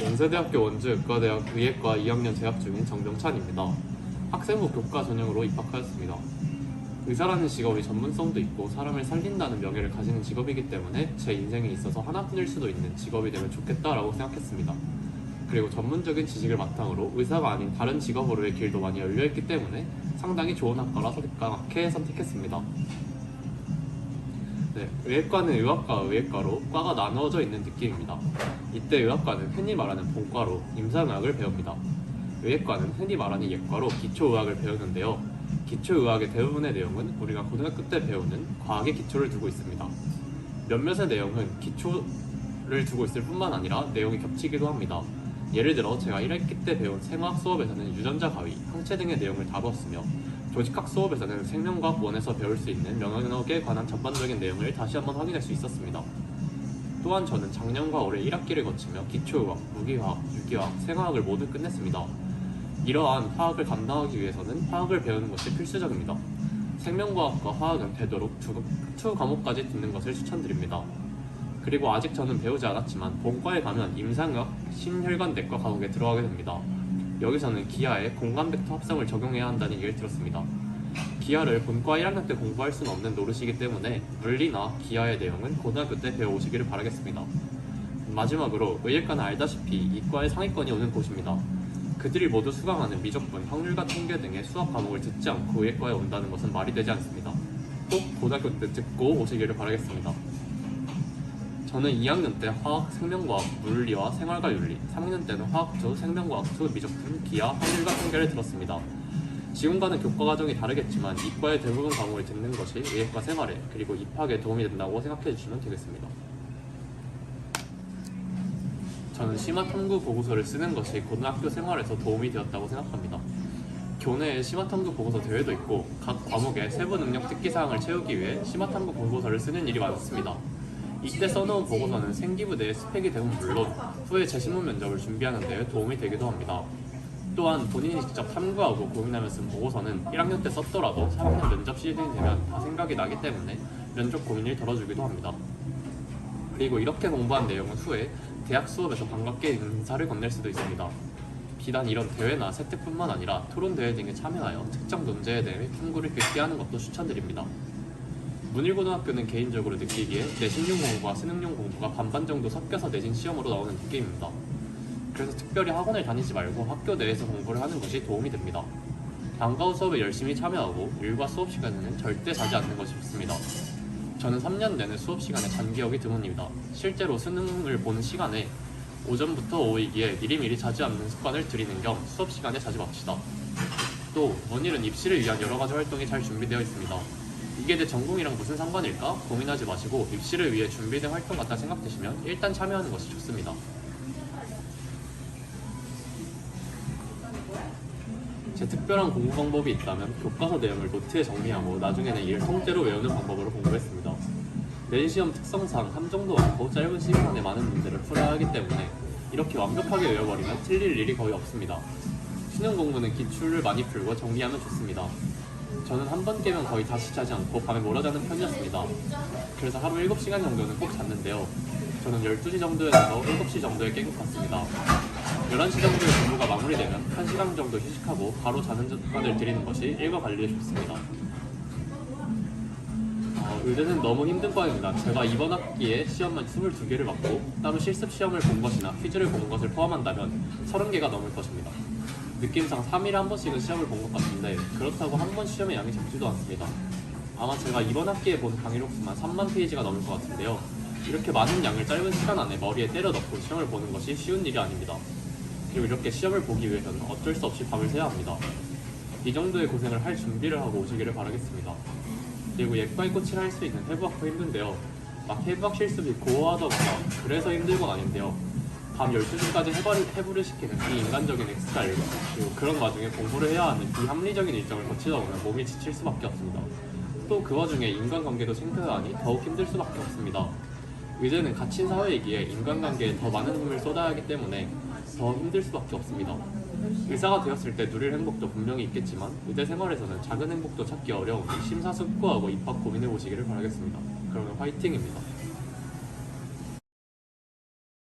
연세대학교 원주의과대학 의예과 2학년 재학 중인 정병찬입니다. 학생부 교과 전형으로 입학하였습니다. 의사라는 직업이 전문성도 있고 사람을 살린다는 명예를 가지는 직업이기 때문에 제 인생에 있어서 하나뿐일 수도 있는 직업이 되면 좋겠다라고 생각했습니다. 그리고 전문적인 지식을 바탕으로 의사가 아닌 다른 직업으로의 길도 많이 열려있기 때문에 상당히 좋은 학과라 선택하게 선택했습니다. 의예과는 의학과 의예과로 과가 나누어져 있는 느낌입니다. 이때 의학과는 흔히 말하는 본과로 임상의학을 배웁니다. 의예과는 흔히 말하는 예과로 기초의학을 배우는데요. 기초의학의 대부분의 내용은 우리가 고등학교 때 배우는 과학의 기초를 두고 있습니다. 몇몇의 내용은 기초를 두고 있을 뿐만 아니라 내용이 겹치기도 합니다. 예를 들어 제가 1학기 때 배운 생화학 수업에서는 유전자 가위, 항체 등의 내용을 다루었으며 조직학 수업에서는 생명과학 1에서 배울 수 있는 면역에 관한 전반적인 내용을 다시 한번 확인할 수 있었습니다. 또한 저는 작년과 올해 1학기를 거치며 기초의학, 무기화학, 유기화학, 생화학을 모두 끝냈습니다. 이러한 화학을 감당하기 위해서는 화학을 배우는 것이 필수적입니다. 생명과학과 화학은 되도록 두 과목까지 듣는 것을 추천드립니다. 그리고 아직 저는 배우지 않았지만 본과에 가면 임상의학, 심혈관내과 과목에 들어가게 됩니다. 여기서는 기하에 공간벡터 합성을 적용해야 한다는 얘기를 들었습니다. 기하를 본과 1학년 때 공부할 수는 없는 노릇이기 때문에 물리나 기하의 내용은 고등학교 때 배워오시기를 바라겠습니다. 마지막으로 의예과는 알다시피 이과의 상위권이 오는 곳입니다. 그들이 모두 수강하는 미적분, 확률과 통계 등의 수학 과목을 듣지 않고 의예과에 온다는 것은 말이 되지 않습니다. 꼭 고등학교 때 듣고 오시기를 바라겠습니다. 저는 2학년 때 화학, 생명과학, 물리와 생활과 윤리, 3학년 때는 화학투, 생명과학투, 미적분, 기하, 확률과 통계를 들었습니다. 지금과는 교과 과정이 다르겠지만 이과의 대부분 과목을 듣는 것이 의예과 생활에 그리고 입학에 도움이 된다고 생각해 주시면 되겠습니다. 저는 심화탐구 보고서를 쓰는 것이 고등학교 생활에서 도움이 되었다고 생각합니다. 교내에 심화탐구 보고서 대회도 있고 각 과목의 세부 능력 특기사항을 채우기 위해 심화탐구 보고서를 쓰는 일이 많습니다. 이때 써놓은 보고서는 생기부 내의 스펙이 되면 물론 후에 재신문 면접을 준비하는 데 도움이 되기도 합니다. 또한 본인이 직접 탐구하고 고민하며 쓴 보고서는 1학년 때 썼더라도 3학년 면접 시즌이 되면 다 생각이 나기 때문에 면접 고민을 덜어주기도 합니다. 그리고 이렇게 공부한 내용은 후에 대학 수업에서 반갑게 인사를 건넬 수도 있습니다. 비단 이런 대회나 세특뿐만 아니라 토론 대회 등에 참여하여 특정 논제에 대해 탐구를 깊게 하는 것도 추천드립니다. 문일고등학교는 개인적으로 느끼기에 내신용 공부와 수능용 공부가 반반 정도 섞여서 내신 시험으로 나오는 느낌입니다. 그래서 특별히 학원을 다니지 말고 학교 내에서 공부를 하는 것이 도움이 됩니다. 방과 후 수업에 열심히 참여하고 일과 수업 시간에는 절대 자지 않는 것이 좋습니다. 저는 3년 내내 수업 시간에 잔 기억이 드뭅니다. 실제로 수능을 보는 시간에 오전부터 오후이기에 미리미리 자지 않는 습관을 들이는 겸 수업 시간에 자주 맙시다. 또 문일은 입시를 위한 여러 가지 활동이 잘 준비되어 있습니다. 이게 내 전공이랑 무슨 상관일까? 고민하지 마시고 입시를 위해 준비된 활동 같다 생각되시면 일단 참여하는 것이 좋습니다. 제 특별한 공부 방법이 있다면 교과서 내용을 노트에 정리하고 나중에는 이를 통째로 외우는 방법으로 공부했습니다. 내신 시험 특성상 함정도 많고 짧은 시간 안에 많은 문제를 풀어야 하기 때문에 이렇게 완벽하게 외워버리면 틀릴 일이 거의 없습니다. 수능 공부는 기출을 많이 풀고 정리하면 좋습니다. 저는 한 번 깨면 거의 다시 자지 않고 밤에 몰아자는 편이었습니다. 그래서 하루 7시간 정도는 꼭 잤는데요. 저는 12시 정도에서 7시 정도에 깬 것 같습니다. 11시 정도의 공부가 마무리되면 1시간 정도 휴식하고 바로 자는 습관을 들이는 것이 일과 관리에 좋습니다. 의대는 너무 힘든 과입니다. 제가 이번 학기에 시험만 22개를 받고 따로 실습 시험을 본 것이나 퀴즈를 본 것을 포함한다면 30개가 넘을 것입니다. 느낌상 3일에 한 번씩은 시험을 본 것 같은데 그렇다고 한 번 시험의 양이 적지도 않습니다. 아마 제가 이번 학기에 본 강의록 수만 3만 페이지가 넘을 것 같은데요. 이렇게 많은 양을 짧은 시간 안에 머리에 때려 넣고 시험을 보는 것이 쉬운 일이 아닙니다. 그리고 이렇게 시험을 보기 위해서는 어쩔 수 없이 밤을 새야 합니다. 이 정도의 고생을 할 준비를 하고 오시기를 바라겠습니다. 그리고 예과에 꽃을 할 수 있는 해부학도 힘든데요. 막 해부학 실습이 고어하더거나 그래서 힘든 건 아닌데요. 밤 12시까지 해부를 시키는 비인간적인 엑스트라 일과 그리고 그런 와중에 공부를 해야 하는 비합리적인 일정을 거치다 보면 몸이 지칠 수밖에 없습니다. 또 그 와중에 인간관계도 챙겨야 하니 더욱 힘들 수밖에 없습니다. 의대는 갇힌 사회이기에 인간관계에 더 많은 힘을 쏟아야 하기 때문에 더 힘들 수밖에 없습니다. 의사가 되었을 때 누릴 행복도 분명히 있겠지만 의대 생활에서는 작은 행복도 찾기 어려우니 심사숙고하고 입학 고민해 보시기를 바라겠습니다. 그러면 화이팅입니다.